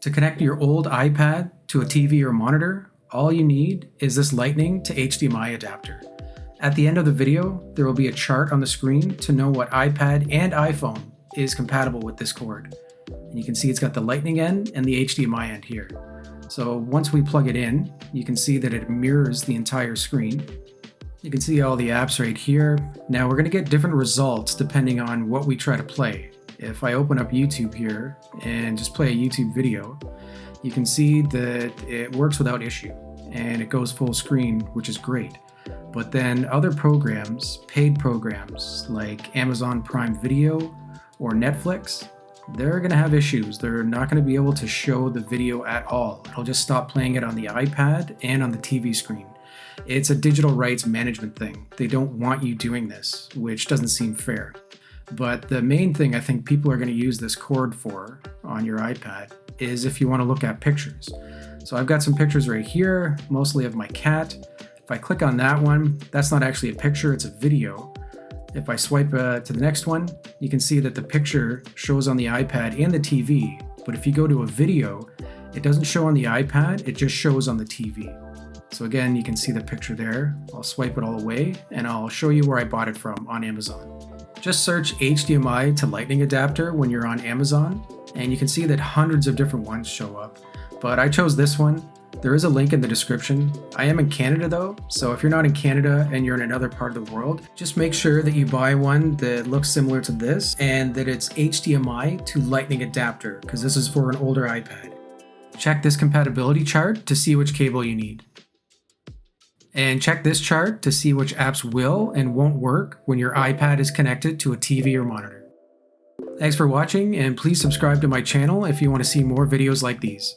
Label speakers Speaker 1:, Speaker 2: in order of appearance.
Speaker 1: To connect your old iPad to a TV or monitor, all you need is this Lightning to HDMI adapter. At the end of the video, there will be a chart on the screen to know what iPad and iPhone is compatible with this cord. And you can see it's got the Lightning end and the HDMI end here. So once we plug it in, you can see that it mirrors the entire screen. You can see all the apps right here. Now we're going to get different results depending on what we try to play. If I open up YouTube here and just play a YouTube video, you can see that it works without issue and it goes full screen, which is great. But then other programs, paid programs like Amazon Prime Video or Netflix, they're going to have issues. They're not going to be able to show the video at all. It'll just stop playing it on the iPad and on the TV screen. It's a digital rights management thing. They don't want you doing this, which doesn't seem fair. But the main thing I think people are going to use this cord for on your iPad is if you want to look at pictures. So I've got some pictures right here, mostly of my cat. If I click on that one, that's not actually a picture, it's a video. If I swipe to the next one, you can see that the picture shows on the iPad and the TV. But if you go to a video, it doesn't show on the iPad, it just shows on the TV. So again, you can see the picture there. I'll swipe it all away and I'll show you where I bought it from on Amazon. Just search HDMI to Lightning adapter when you're on Amazon, and you can see that hundreds of different ones show up. But I chose this one. There is a link in the description. I am in Canada though, so if you're not in Canada and you're in another part of the world, just make sure that you buy one that looks similar to this and that it's HDMI to Lightning adapter, because this is for an older iPad. Check this compatibility chart to see which cable you need. And check this chart to see which apps will and won't work when your iPad is connected to a TV or monitor. Thanks for watching, and please subscribe to my channel if you want to see more videos like these.